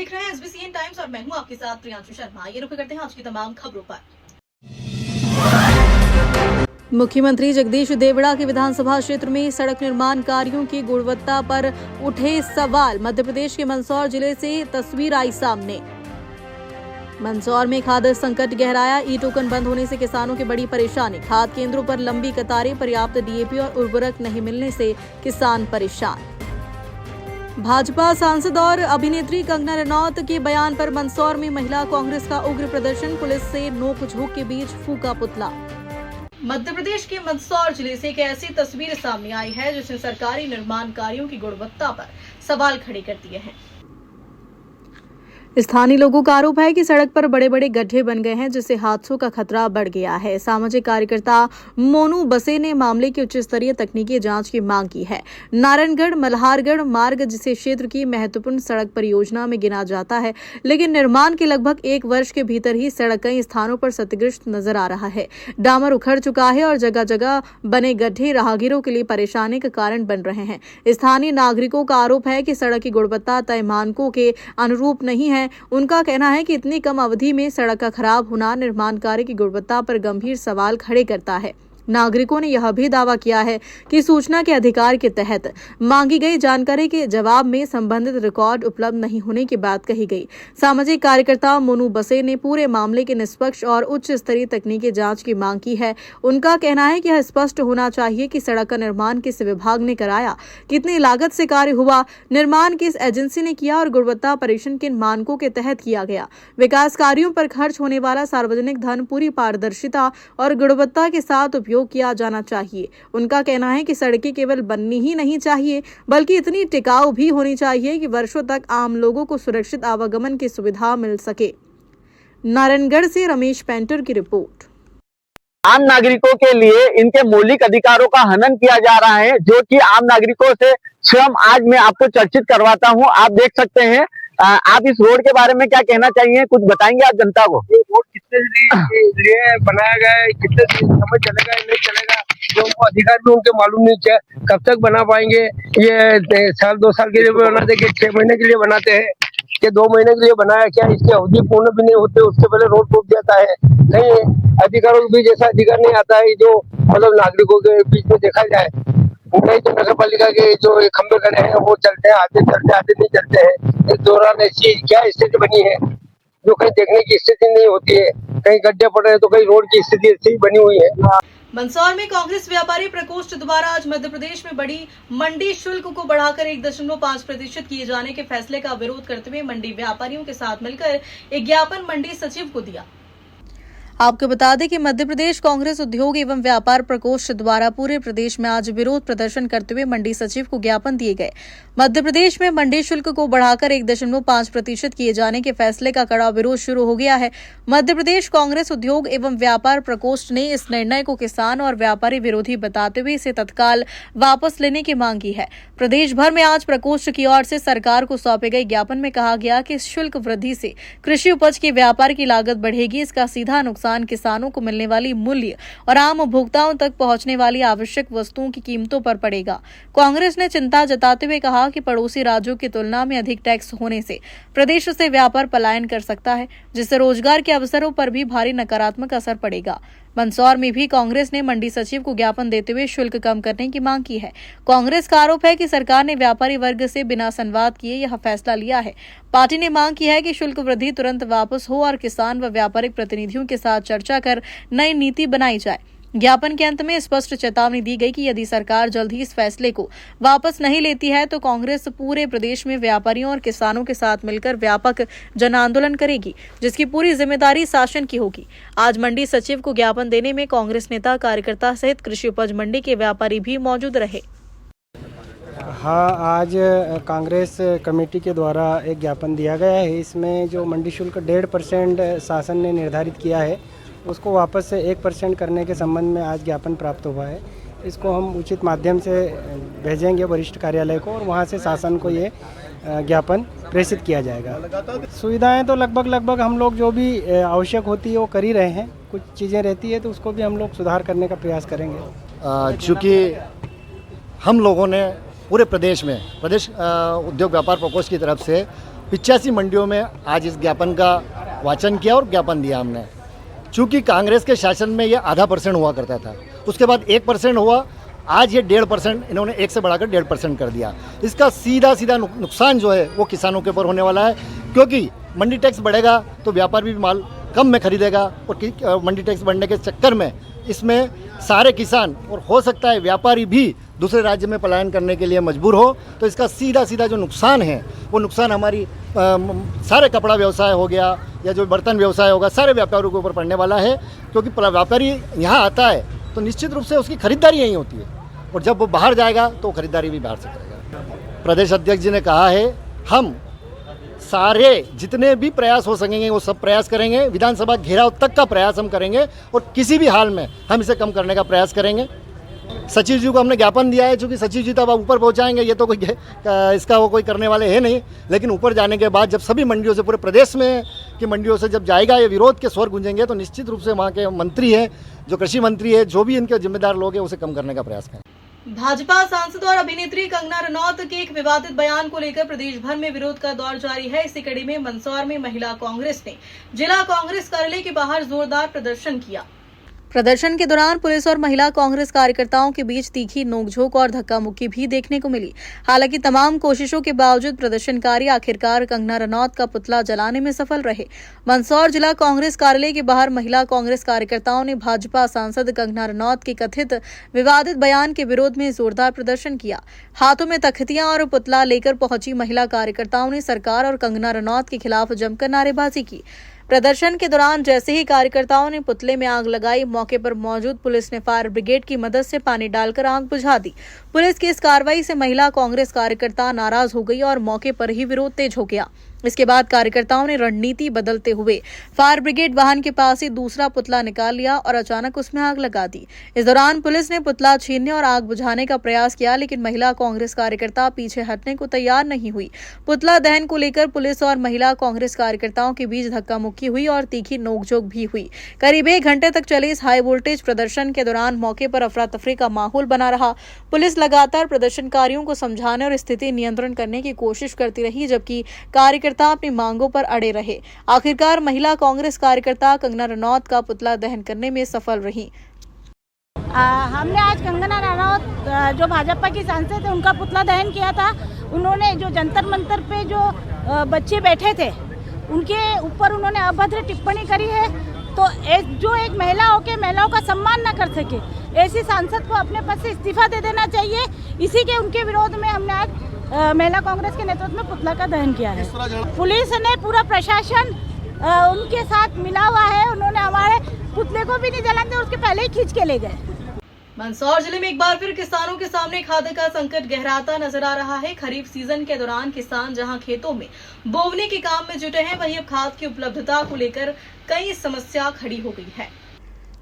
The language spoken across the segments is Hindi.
देख रहे हैं SBCN टाइम्स और मैं हूं आपके साथ प्रियांशु शर्मा। ये रुख करते हैं आज की तमाम खबरों पर। मुख्यमंत्री जगदीश देवड़ा के विधानसभा क्षेत्र में सड़क निर्माण कार्यों की गुणवत्ता पर उठे सवाल। मध्य प्रदेश के मंदसौर जिले से तस्वीर आई सामने। मंदसौर में खाद संकट गहराया। ई टोकन बंद होने से किसानों की बड़ी परेशानी। खाद केंद्रों पर लंबी कतारें। पर्याप्त DAP और उर्वरक नहीं मिलने से किसान परेशान। भाजपा सांसद और अभिनेत्री कंगना रनौत के बयान पर मंदसौर में महिला कांग्रेस का उग्र प्रदर्शन। पुलिस से नोक-झोंक के बीच फूंका पुतला। मध्य प्रदेश के मंदसौर जिले से एक ऐसी तस्वीर सामने आई है जिसने सरकारी निर्माण कार्यों की गुणवत्ता पर सवाल खड़े कर दिए हैं। स्थानीय लोगों का आरोप है कि सड़क पर बड़े बड़े गड्ढे बन गए हैं जिससे हादसों का खतरा बढ़ गया है। सामाजिक कार्यकर्ता मोनू बसे ने मामले की उच्च स्तरीय तकनीकी जांच की मांग की है। नारायणगढ़ मल्हारगढ़ मार्ग जिसे क्षेत्र की महत्वपूर्ण सड़क परियोजना में गिना जाता है, लेकिन निर्माण के लगभग 1 वर्ष के भीतर ही सड़क कई स्थानों पर क्षतिग्रस्त नजर आ रहा है। डामर उखड़ चुका है और जगह जगह बने गड्ढे राहगीरों के लिए परेशानी का कारण बन रहे हैं। स्थानीय नागरिकों का आरोप है कि सड़क की गुणवत्ता तय मानकों के अनुरूप नहीं है। उनका कहना है कि इतनी कम अवधि में सड़क का खराब होना निर्माण कार्य की गुणवत्ता पर गंभीर सवाल खड़े करता है। नागरिकों ने यह भी दावा किया है कि सूचना के अधिकार के तहत मांगी गई जानकारी के जवाब में संबंधित रिकॉर्ड उपलब्ध नहीं होने की बात कही गई। सामाजिक कार्यकर्ता मोनू बसे ने पूरे मामले की निष्पक्ष और उच्च स्तरीय तकनीकी जांच की मांग की है। उनका कहना है कि यह स्पष्ट होना चाहिए कि सड़क का निर्माण किस विभाग ने कराया, कितनी लागत से कार्य हुआ, निर्माण किस एजेंसी ने किया और गुणवत्ता परीक्षण किन मानकों के तहत किया गया। विकास कार्यों पर खर्च होने वाला सार्वजनिक धन पूरी पारदर्शिता और गुणवत्ता के साथ उपयोग किया जाना चाहिए। उनका कहना है कि सड़कें केवल बननी ही नहीं चाहिए बल्कि इतनी टिकाऊ भी होनी चाहिए कि वर्षों तक आम लोगों को सुरक्षित आवागमन की सुविधा मिल सके। नारायणगढ़ से रमेश पेंटर की रिपोर्ट। आम नागरिकों के लिए इनके मौलिक अधिकारों का हनन किया जा रहा है, जो कि आम नागरिकों से स्वयं आज मैं आपको चर्चित करवाता हूं। आप देख सकते हैं। आप इस रोड के बारे में क्या कहना चाहिए, कुछ बताएंगे आप जनता को? ये रोड कितने लिए बनाया गया है, कितने समय चलेगा या नहीं चलेगा, जो उनको अधिकार भी उनके मालूम नहीं है। कब तक बना पाएंगे? ये साल 2 साल के लिए बनाते, 6 महीने के लिए बनाते हैं, कि 2 महीने के लिए बनाया क्या? इसकी अवधि पूर्ण भी नहीं होते, उसके पहले रोड टूट जाता है। नहीं, अधिकारों के बीच ऐसा अधिकार नहीं आता है जो मतलब नागरिकों के बीच में देखा जाए। नहीं तो नगर पालिका के जो खंबे खड़े हैं वो चलते हैं, आधे चलते आधे नहीं चलते हैं। इस दौरान ऐसी क्या स्थिति बनी है जो कहीं देखने की स्थिति नहीं होती है। कहीं गड्ढे पड़ रहे हैं तो कहीं रोड की स्थिति ऐसी बनी हुई है। मंदसौर में कांग्रेस व्यापारी प्रकोष्ठ द्वारा आज मध्य प्रदेश में बड़ी मंडी शुल्क को बढ़ाकर 1.5% किए जाने के फैसले का विरोध करते हुए मंडी व्यापारियों के साथ मिलकर एक ज्ञापन मंडी सचिव को दिया। आपको बता दें कि मध्य प्रदेश कांग्रेस उद्योग एवं व्यापार प्रकोष्ठ द्वारा पूरे प्रदेश में आज विरोध प्रदर्शन करते हुए मंडी सचिव को ज्ञापन दिए गए। मध्य प्रदेश में मंडी शुल्क को बढ़ाकर 1.5% किए जाने के फैसले का कड़ा विरोध शुरू हो गया है। मध्य प्रदेश कांग्रेस उद्योग एवं व्यापार प्रकोष्ठ ने इस निर्णय को किसान और व्यापारी विरोधी बताते हुए इसे तत्काल वापस लेने की मांग की है। प्रदेश भर में आज प्रकोष्ठ की ओर से सरकार को सौंपे गए ज्ञापन में कहा गया कि शुल्क वृद्धि से कृषि उपज के व्यापार की लागत बढ़ेगी। इसका सीधा नुकसान किसानों को मिलने वाली मूल्य और आम उपभोक्ताओं तक पहुंचने वाली आवश्यक वस्तुओं की कीमतों पर पड़ेगा। कांग्रेस ने चिंता जताते हुए कहा कि पड़ोसी राज्यों की तुलना में अधिक टैक्स होने से प्रदेश से व्यापार पलायन कर सकता है, जिससे रोजगार के अवसरों पर भी भारी नकारात्मक असर पड़ेगा। मंदसौर में भी कांग्रेस ने मंडी सचिव को ज्ञापन देते हुए शुल्क कम करने की मांग की है। कांग्रेस का आरोप है कि सरकार ने व्यापारी वर्ग से बिना संवाद किए यह फैसला लिया है। पार्टी ने मांग की है कि शुल्क वृद्धि तुरंत वापस हो और किसान व व्यापारिक प्रतिनिधियों के साथ चर्चा कर नई नीति बनाई जाए। ज्ञापन के अंत में स्पष्ट चेतावनी दी गई कि यदि सरकार जल्द ही इस फैसले को वापस नहीं लेती है तो कांग्रेस पूरे प्रदेश में व्यापारियों और किसानों के साथ मिलकर व्यापक जन आंदोलन करेगी, जिसकी पूरी जिम्मेदारी शासन की होगी। आज मंडी सचिव को ज्ञापन देने में कांग्रेस नेता, कार्यकर्ता सहित कृषि उपज मंडी के व्यापारी भी मौजूद रहे। हाँ, आज कांग्रेस कमेटी के द्वारा एक ज्ञापन दिया गया है। इसमें जो मंडी शुल्क 1.5% शासन ने निर्धारित किया है उसको वापस से 1% करने के संबंध में आज ज्ञापन प्राप्त हुआ है। इसको हम उचित माध्यम से भेजेंगे वरिष्ठ कार्यालय को और वहाँ से शासन को ये ज्ञापन प्रेषित किया जाएगा। सुविधाएं तो लगभग हम लोग जो भी आवश्यक होती है वो कर ही रहे हैं। कुछ चीज़ें रहती है तो उसको भी हम लोग सुधार करने का प्रयास करेंगे। चूँकि हम लोगों ने पूरे प्रदेश में प्रदेश उद्योग व्यापार प्रकोष्ठ की तरफ से 85 मंडियों में आज इस ज्ञापन का वाचन किया और ज्ञापन दिया हमने। चूँकि कांग्रेस के शासन में ये 0.5% हुआ करता था, उसके बाद 1% हुआ, आज ये 1.5% इन्होंने 1 से बढ़ाकर 1.5% कर दिया। इसका सीधा नुकसान जो है वो किसानों के ऊपर होने वाला है, क्योंकि मंडी टैक्स बढ़ेगा तो व्यापारी भी माल कम में खरीदेगा और मंडी टैक्स बढ़ने के चक्कर में इसमें सारे किसान और हो सकता है व्यापारी भी दूसरे राज्य में पलायन करने के लिए मजबूर हो। तो इसका सीधा जो नुकसान है वो नुकसान हमारी सारे कपड़ा व्यवसाय हो गया या जो बर्तन व्यवसाय होगा, सारे व्यापारियों के ऊपर पड़ने वाला है। क्योंकि व्यापारी यहाँ आता है तो निश्चित रूप से उसकी खरीदारी यहीं होती है, और जब वो बाहर जाएगा तो खरीदारी भी बाहर से करेगा। प्रदेश अध्यक्ष जी ने कहा है हम सारे जितने भी प्रयास हो सकेंगे वो सब प्रयास करेंगे, विधानसभा घेराव तक का प्रयास हम करेंगे और किसी भी हाल में हम इसे कम करने का प्रयास करेंगे। सचिव जी को हमने ज्ञापन दिया है, क्योंकि सचिव जी तब ऊपर पहुंचाएंगे, ये तो कोई इसका वो कोई करने वाले हैं नहीं, लेकिन ऊपर जाने के बाद जब सभी मंडियों से, पूरे प्रदेश में की मंडियों से जब जाएगा ये विरोध के स्वर गूंजेंगे तो निश्चित रूप से वहाँ के मंत्री हैं, जो कृषि मंत्री है, जो भी इनके जिम्मेदार लोग हैं, उसे कम करने का प्रयास करें। भाजपा सांसद और अभिनेत्री कंगना रनौत के एक विवादित बयान को लेकर प्रदेश भर में विरोध का दौर जारी है। इसी कड़ी में मंदसौर में महिला कांग्रेस ने जिला कांग्रेस कार्यालय के बाहर जोरदार प्रदर्शन किया। प्रदर्शन के दौरान पुलिस और महिला कांग्रेस कार्यकर्ताओं के बीच तीखी नोकझोंक और धक्का मुक्की भी देखने को मिली। हालांकि तमाम कोशिशों के बावजूद प्रदर्शनकारी आखिरकार कंगना रनौत का पुतला जलाने में सफल रहे। मंदसौर जिला कांग्रेस कार्यालय के बाहर महिला कांग्रेस कार्यकर्ताओं ने भाजपा सांसद कंगना रनौत के कथित विवादित बयान के विरोध में जोरदार प्रदर्शन किया। हाथों में तख्तियां और पुतला लेकर पहुंची महिला कार्यकर्ताओं ने सरकार और कंगना रनौत के खिलाफ जमकर नारेबाजी की। प्रदर्शन के दौरान जैसे ही कार्यकर्ताओं ने पुतले में आग लगाई, मौके पर मौजूद पुलिस ने फायर ब्रिगेड की मदद से पानी डालकर आग बुझा दी। पुलिस की इस कार्रवाई से महिला कांग्रेस कार्यकर्ता नाराज हो गई और मौके पर ही विरोध तेज हो गया। इसके बाद कार्यकर्ताओं ने रणनीति बदलते हुए फायर ब्रिगेड वाहन के पास ही दूसरा पुतला निकाल लिया और अचानक उसमें आग लगा दी। इस दौरान पुलिस ने पुतला छीनने और आग बुझाने का प्रयास किया, लेकिन महिला कांग्रेस कार्यकर्ता पीछे हटने को तैयार नहीं हुई। पुतला दहन को लेकर पुलिस और महिला कांग्रेस कार्यकर्ताओं के बीच धक्का मुक्की हुई और तीखी नोकझोंक भी हुई। करीब 1 घंटे तक चले इस हाई वोल्टेज प्रदर्शन के दौरान मौके पर अफरा तफरी का माहौल बना रहा। पुलिस लगातार प्रदर्शनकारियों को समझाने और स्थिति नियंत्रण करने की कोशिश करती रही, जबकि कार्यकर्ता अपनी मांगों पर अड़े रहे। आखिरकार महिला कांग्रेस कार्यकर्ता कंगना रनौत का पुतला दहन करने में सफल रही। हमने आज कंगना रनौत जो भाजपा की सांसद है उनका पुतला दहन किया था। उन्होंने जो जंतर मंतर पे जो बच्चे बैठे थे उनके ऊपर उन्होंने अभद्र टिप्पणी करी है। तो जो एक महिला होकर महिलाओं का सम्मान न कर सके, ऐसी सांसद को अपने पद से इस्तीफा दे देना चाहिए। इसी के उनके विरोध में हमने आज महिला कांग्रेस के नेतृत्व में पुतला का दहन किया है। पुलिस ने, पूरा प्रशासन उनके साथ मिला हुआ है। उन्होंने हमारे पुतले को भी नहीं जलाने दिया, उसके पहले ही खींच के ले गए। मंदसौर जिले में एक बार फिर किसानों के सामने खाद का संकट गहराता नजर आ रहा है। खरीफ सीजन के दौरान किसान जहां खेतों में बोवनी के काम में जुटे हैं, वहीं अब खाद की उपलब्धता को लेकर कई समस्या खड़ी हो गई है।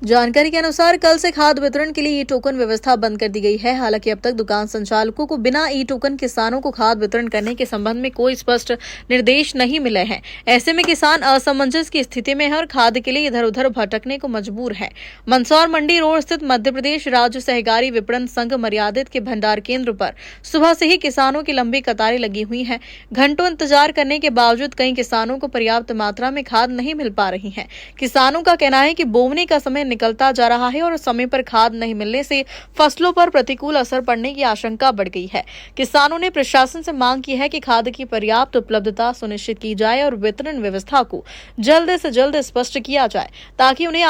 जानकारी के अनुसार कल से खाद वितरण के लिए ई टोकन व्यवस्था बंद कर दी गई है। हालांकि अब तक दुकान संचालकों को बिना ई टोकन किसानों को खाद वितरण करने के संबंध में कोई स्पष्ट निर्देश नहीं मिले हैं। ऐसे में किसान असमंजस की स्थिति में है और खाद के लिए इधर उधर भटकने को मजबूर है। मंदसौर मंडी रोड स्थित मध्य प्रदेश राज्य सहकारी विपणन संघ मर्यादित के भंडार केंद्र पर सुबह से ही किसानों की लंबी कतारें लगी हुई है। घंटों इंतजार करने के बावजूद कई किसानों को पर्याप्त मात्रा में खाद नहीं मिल पा रही है। किसानों का कहना है कि बोवनी का समय निकलता जा रहा है और समय पर खाद नहीं मिलने से फसलों पर प्रतिकूल असर पड़ने की आशंका बढ़ गई है। किसानों ने प्रशासन से मांग की है कि खाद की पर्याप्त उपलब्धता सुनिश्चित की जाए और वितरण व्यवस्था को जल्द से जल्द स्पष्ट किया जाए, ताकि उन्हें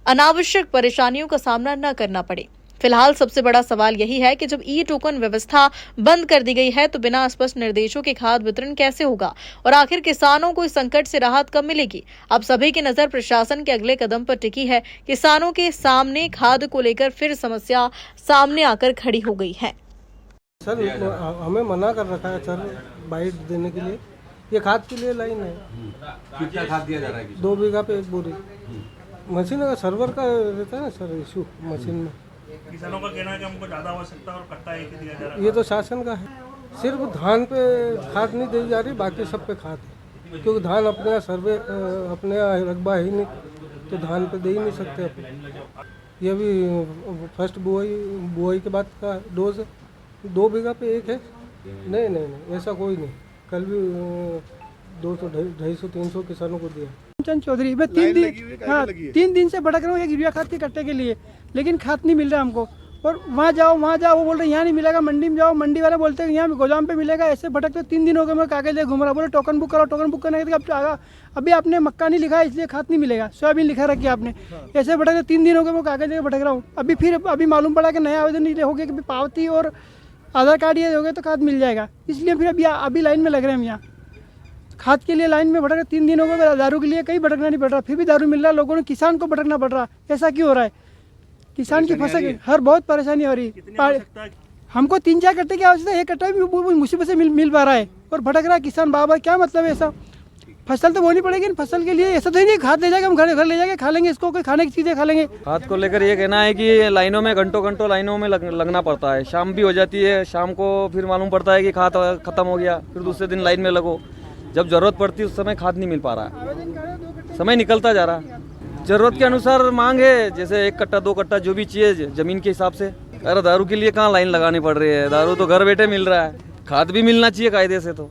अनावश्यक परेशानियों का सामना न करना पड़े। फिलहाल सबसे बड़ा सवाल यही है कि जब ई टोकन व्यवस्था बंद कर दी गई है तो बिना स्पष्ट निर्देशों के खाद वितरण कैसे होगा और आखिर किसानों को इस संकट से राहत कब मिलेगी। अब सभी की नजर प्रशासन के अगले कदम पर टिकी है। किसानों के सामने खाद को लेकर फिर समस्या सामने आकर खड़ी हो गई है। सर हमें मना कर रखा है सर बाइट देने के लिए। ये खाद के लिए लाइन है। कितना खाद दिया जा रहा है? 2 बीघा पे 1 बोरी। मशीन का सर्वर का रहता है ना सर इशू मशीन में। किसानों का कहना है कि हमको ज़्यादा आवश्यकता और कट्टा एक ही दिया जा रहा है। ये तो शासन का है। सिर्फ धान पे खाद नहीं दी जा रही, बाकी सब पे खाद है। क्योंकि धान अपने यहाँ सर्वे अपने यहाँ रकबा है ही नहीं, तो धान पे दे ही नहीं सकते अपन। ये भी फर्स्ट बुआई के बाद का डोज 2 बीघा पे 1 है। नहीं ऐसा कोई नहीं। कल भी 200 250 300 किसानों को दिया। चंद चौधरी, मैं 3 दिन से भटक रहा हूँ एक यूरिया खाद के कट्टे के लिए, लेकिन खाद नहीं मिल रहा हमको। और वहाँ जाओ वो बोल रहे हैं यहाँ नहीं मिलेगा, मंडी में जाओ, मंडी वाले बोलते हैं यहाँ गोदाम पे मिलेगा। ऐसे भटकते 3 दिन हो गए, मैं कागज ले घूम रहा, बोले टोकन बुक करो, टोकन बुक करने के बाद अभी आपने मक्का नहीं लिखा है इसलिए खाद नहीं मिलेगा, सोयाबीन लिखा रखी आपने। ऐसे भटकते 3 दिन हो गए, मैं कागज लेकर भटक रहा हूँ। अभी मालूम पड़ा कि नया आवेदन हो गया कि पावती और आधार कार्ड ये हो गया तो खाद मिल जाएगा, इसलिए फिर अभी लाइन में लग रहे हैं हम यहाँ खाद के लिए। लाइन में भटक रहे 3 दिन हो गए, दारू के लिए कहीं भटकना नहीं पड़ रहा, फिर भी दारू मिल रहा है लोगों ने, किसान को भटकना पड़ रहा। ऐसा क्यों हो रहा है? किसान की फसल हर बहुत परेशानी हो रही है। हमको 3-4 कट्टे की आवश्यकता है, एक कट्टा भी मुसीबत से मिल पा रहा है और भटक रहा है किसान बार। क्या मतलब है ऐसा? फसल तो बोनी पड़ेगी, फसल के लिए ऐसा तो नहीं खाद ले जाएगा, हम घर ले जाके खा लेंगे इसको, कोई खाने की चीज़ें खा लेंगे। खाद को लेकर ये कहना है कि लाइनों में घंटों लाइनों में लगना पड़ता है, शाम भी हो जाती है, शाम को फिर मालूम पड़ता है कि खाद खत्म हो गया, फिर दूसरे दिन लाइन में लगो। जब जरूरत पड़ती है उस समय खाद नहीं मिल पा रहा है, समय निकलता जा रहा है। जरूरत के अनुसार मांग है, जैसे 1 कट्टा 2 कट्टा जो भी चाहिए जमीन के हिसाब से। अरे दारू के लिए कहाँ लाइन लगानी पड़ रही है, दारू तो घर बैठे मिल रहा है। खाद भी मिलना चाहिए कायदे से, तो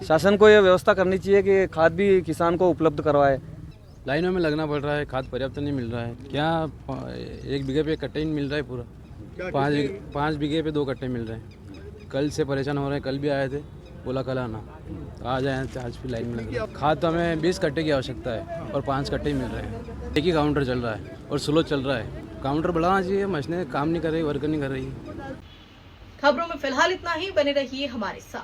शासन को यह व्यवस्था करनी चाहिए कि खाद भी किसान को उपलब्ध करवाए। लाइनों में लगना पड़ रहा है, खाद पर्याप्त नहीं मिल रहा है। क्या 1 बीघे पे 1 कट्टे ही मिल रहा है पूरा, 5 बीघे पे 2 कट्टे मिल रहे हैं। कल से परेशान हो रहे हैं, कल भी आए थे, बोला कल आना, आज आए, आज भी लाइन में लग रहा है। खाद तो हमें 20 कट्टे की आवश्यकता है और 5 कट्टे ही मिल रहे हैं। एक ही काउंटर चल रहा है और स्लो चल रहा है, काउंटर बढ़ाना चाहिए, मशीनें काम नहीं कर रही, वर्कर नहीं कर रही। खबरों में फिलहाल इतना ही, बने रहिए हमारे साथ।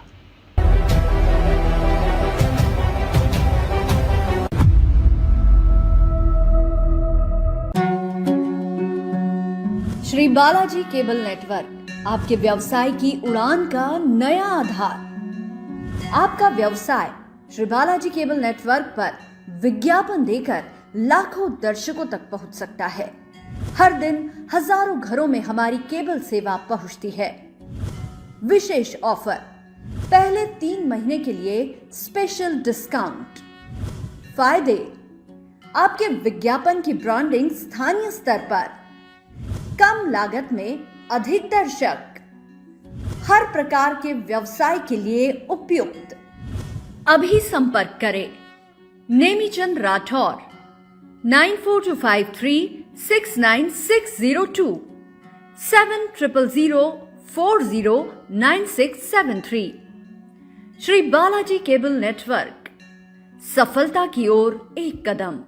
श्री बालाजी केबल नेटवर्क आपके व्यवसाय की उड़ान का नया आधार। आपका व्यवसाय श्री बालाजी केबल नेटवर्क पर विज्ञापन देकर लाखों दर्शकों तक पहुंच सकता है। हर दिन हजारों घरों में हमारी केबल सेवा पहुंचती है। विशेष ऑफर, पहले 3 महीने के लिए स्पेशल डिस्काउंट। फायदे, आपके विज्ञापन की ब्रांडिंग स्थानीय स्तर पर, कम लागत में अधिक दर्शक, हर प्रकार के व्यवसाय के लिए उपयुक्त। अभी संपर्क करें नेमीचंद राठौर 9425369602 7000409673। श्री बालाजी केबल नेटवर्क, सफलता की ओर एक कदम।